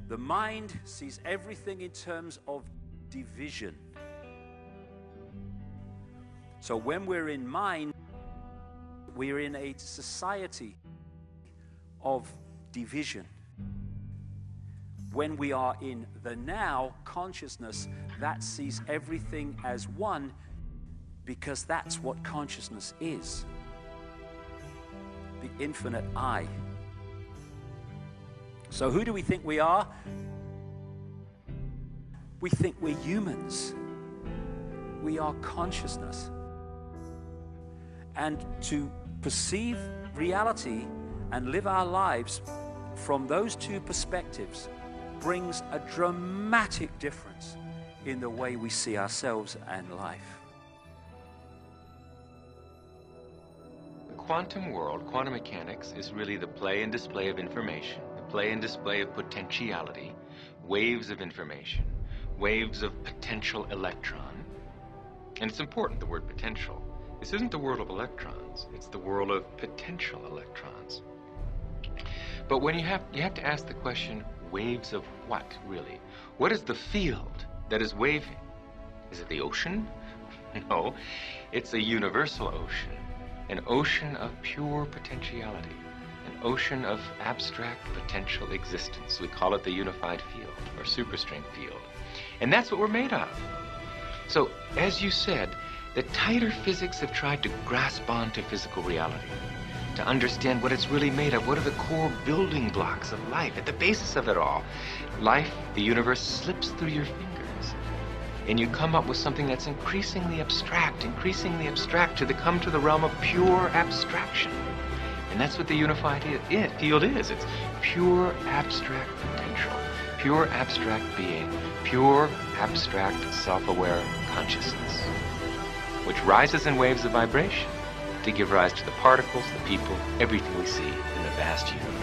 The mind sees everything in terms of division. So when we're in mind, we're in a society of division. When we are in the now consciousness, that sees everything as one, because that's what consciousness is. The infinite I. So who do we think we are? We think we're humans. We are consciousness. And to perceive reality and live our lives from those two perspectives brings a dramatic difference in the way we see ourselves and life. The quantum world, quantum mechanics, is really the play and display of information, the play and display of potentiality, waves of information, waves of potential electron. And it's important, the word potential. This isn't the world of electrons, it's the world of potential electrons. But when you have to ask the question, waves of what, really? What is the field that is waving? Is it the ocean? No, it's a universal ocean, an ocean of pure potentiality, an ocean of abstract potential existence. We call it the unified field, or superstring field. And that's what we're made of. So, as you said, the tighter physics have tried to grasp onto physical reality, to understand what it's really made of. What are the core building blocks of life? At the basis of it all, life, the universe, slips through your fingers. And you come up with something that's increasingly abstract to come to the realm of pure abstraction. And that's what the unified field is. It's pure abstract potential, pure abstract being, pure abstract self-aware consciousness, which rises in waves of vibration to give rise to the particles, the people, everything we see in the vast universe.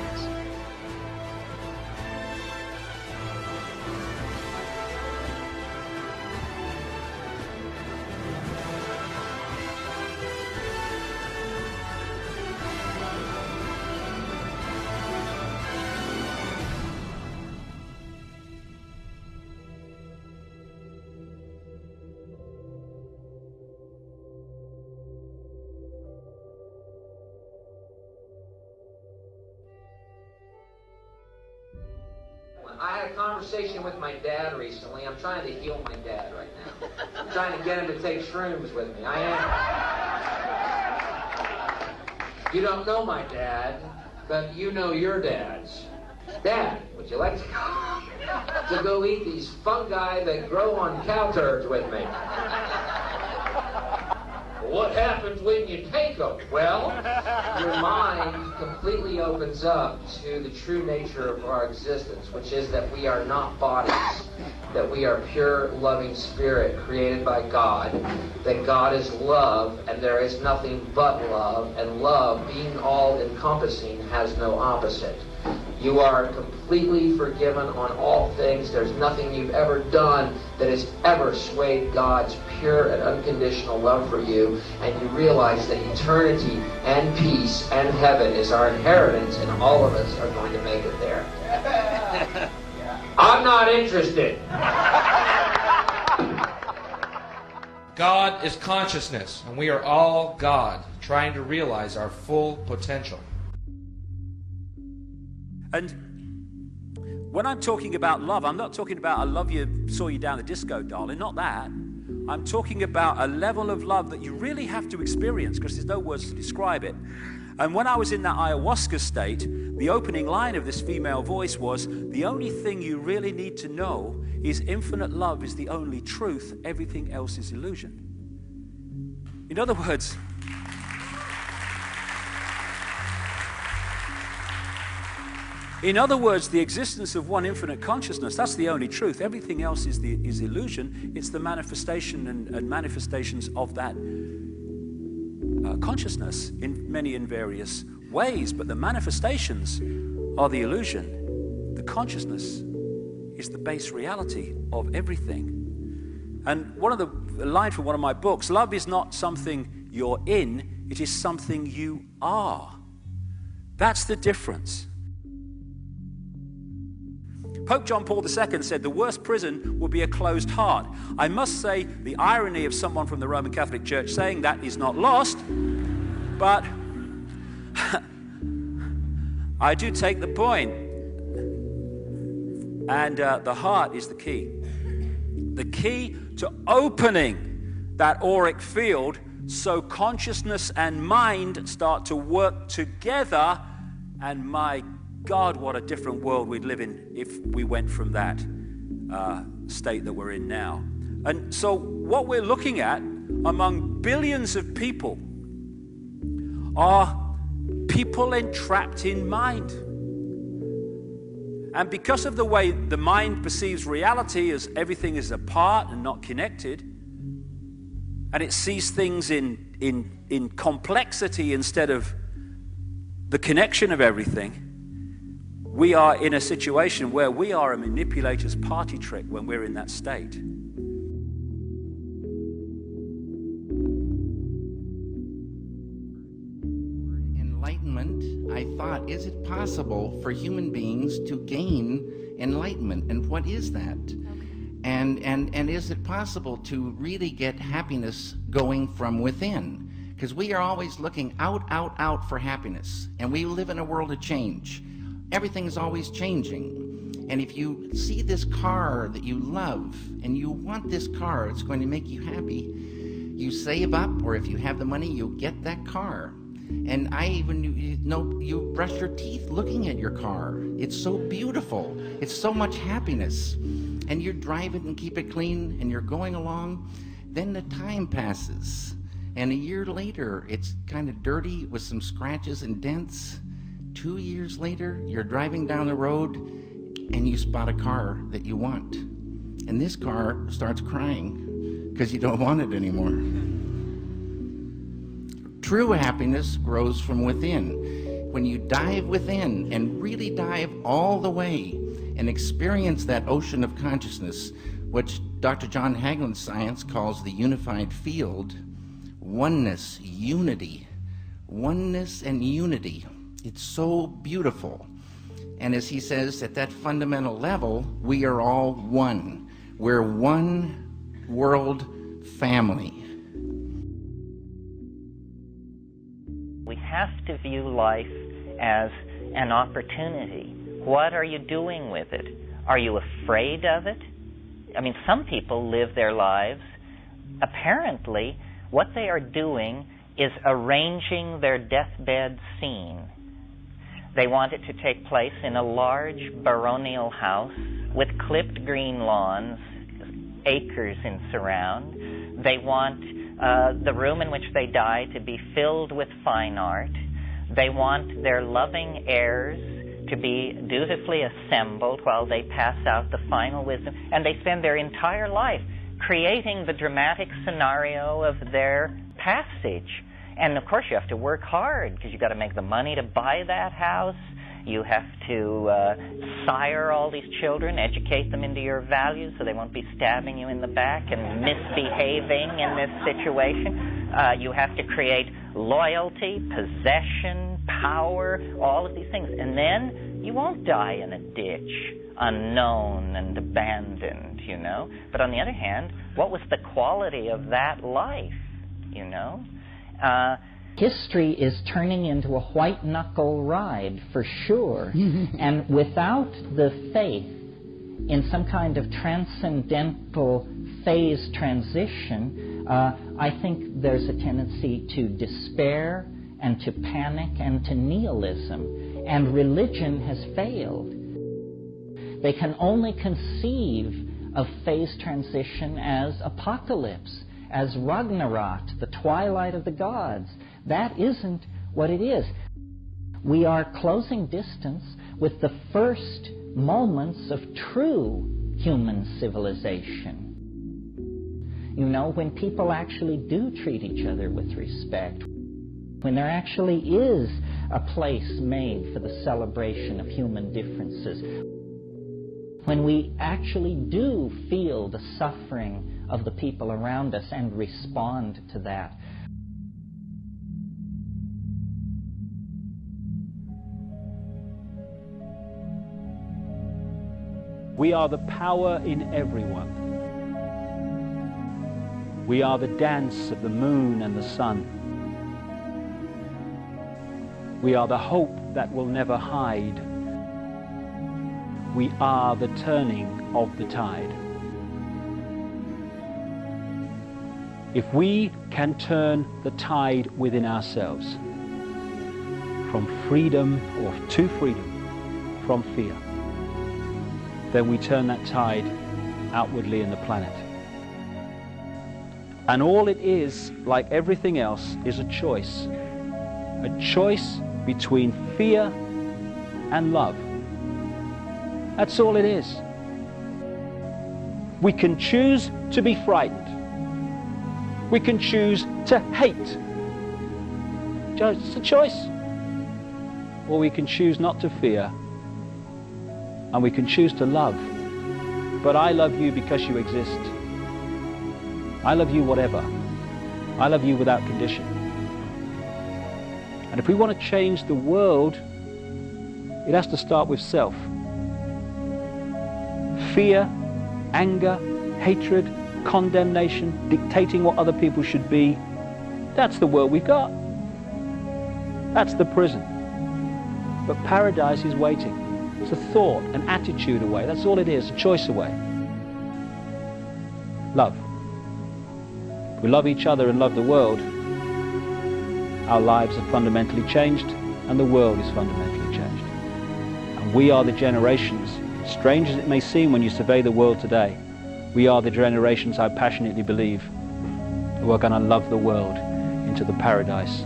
I had a conversation with my dad recently. I'm trying to heal my dad right now. I'm trying to get him to take shrooms with me. I am. You don't know my dad, but you know your dad's. Dad, would you like to go eat these fungi that grow on cow turds with me? What happens when you take them? Well, your mind completely opens up to the true nature of our existence, which is that we are not bodies, that we are pure, loving spirit created by God, that God is love, and there is nothing but love, and love, being all-encompassing, has no opposite. You are completely forgiven on all things. There's nothing you've ever done that has ever swayed God's pure and unconditional love for you. And you realize that eternity and peace and heaven is our inheritance, and all of us are going to make it there. I'm not interested. God is consciousness, and we are all God, trying to realize our full potential. And when I'm talking about love, I'm not talking about I love you, saw you down the disco, darling, not that. I'm talking about a level of love that you really have to experience, because there's no words to describe it. And when I was in that ayahuasca state, the opening line of this female voice was, the only thing you really need to know is infinite love is the only truth, everything else is illusion. In other words, the existence of one infinite consciousness, that's the only truth. Everything else is illusion. It's the manifestation and manifestations of that consciousness in many and various ways. But the manifestations are the illusion. The consciousness is the base reality of everything. And one of the line from one of my books, love is not something you're in, it is something you are. That's the difference. Pope John Paul II said the worst prison would be a closed heart. I must say the irony of someone from the Roman Catholic Church saying that is not lost, but I do take the point. And the heart is the key. The key to opening that auric field so consciousness and mind start to work together, and my God, what a different world we'd live in if we went from that state that we're in now. And so what we're looking at among billions of people are people entrapped in mind. And because of the way the mind perceives reality as everything is apart and not connected, and it sees things in complexity instead of the connection of everything, we are in a situation where we are a manipulator's party trick when we're in that state. Enlightenment, I thought, is it possible for human beings to gain enlightenment? And what is that? And is it possible to really get happiness going from within? Because we are always looking out for happiness. And we live in a world of change. Everything is always changing. And if you see this car that you love and you want this car, it's going to make you happy, you save up, or if you have the money, you get that car. And I even you brush your teeth looking at your car. It's so beautiful. It's so much happiness. And you drive it and keep it clean, and you're going along. Then the time passes. And a year later, it's kind of dirty with some scratches and dents. 2 years later, you're driving down the road and you spot a car that you want. And this car starts crying because you don't want it anymore. True happiness grows from within. When you dive within and really dive all the way and experience that ocean of consciousness, which Dr. John Hagelin's science calls the unified field, oneness, unity, oneness and unity. It's so beautiful. And as he says, at that fundamental level, we are all one. We're one world family. We have to view life as an opportunity. What are you doing with it? Are you afraid of it? I mean, some people live their lives. Apparently, what they are doing is arranging their deathbed scene. They want it to take place in a large baronial house with clipped green lawns, acres in surround. They want the room in which they die to be filled with fine art. They want their loving heirs to be dutifully assembled while they pass out the final wisdom. And they spend their entire life creating the dramatic scenario of their passage. And of course you have to work hard because you've got to make the money to buy that house. You have to sire all these children, educate them into your values so they won't be stabbing you in the back and misbehaving in this situation. You have to create loyalty, possession, power, all of these things. And then you won't die in a ditch, unknown and abandoned, you know. But on the other hand, what was the quality of that life, you know? History is turning into a white-knuckle ride, for sure. And without the faith in some kind of transcendental phase transition, I think there's a tendency to despair and to panic and to nihilism. And religion has failed. They can only conceive of phase transition as apocalypse, as Ragnarok, the twilight of the gods. That isn't what it is. We are closing distance with the first moments of true human civilization. You know, when people actually do treat each other with respect, when there actually is a place made for the celebration of human differences, when we actually do feel the suffering of the people around us and respond to that. We are the power in everyone. We are the dance of the moon and the sun. We are the hope that will never hide. We are the turning of the tide. If we can turn the tide within ourselves, from freedom or to freedom, from fear, then we turn that tide outwardly in the planet. And all it is, like everything else, is a choice. A choice between fear and love. That's all it is. We can choose to be frightened. We can choose to hate. It's a choice. Or we can choose not to fear, and we can choose to love. But I love you because you exist. I love you whatever. I love you without condition. And if we want to change the world, it has to start with self. Fear, anger, hatred, condemnation, dictating what other people should be, that's the world we've got. That's the prison. But paradise is waiting. It's a thought, an attitude away. That's all it is, a choice away. Love. If we love each other and love the world, our lives are fundamentally changed and the world is fundamentally changed. And we are the generations, strange as it may seem when you survey the world today, we are the generations, I passionately believe, who are going to love the world into the paradise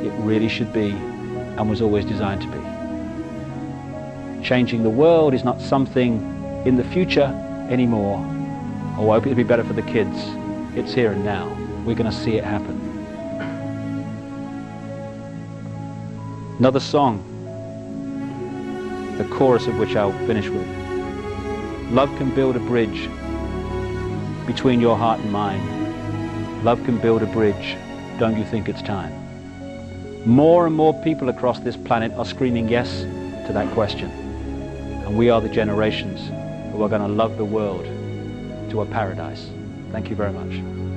it really should be and was always designed to be. Changing the world is not something in the future anymore. Oh, I hope it'll be better for the kids. It's here and now. We're going to see it happen. Another song, the chorus of which I'll finish with. Love can build a bridge between your heart and mine. Love can build a bridge. Don't you think it's time? More and more people across this planet are screaming yes to that question. And we are the generations who are going to love the world to a paradise. Thank you very much.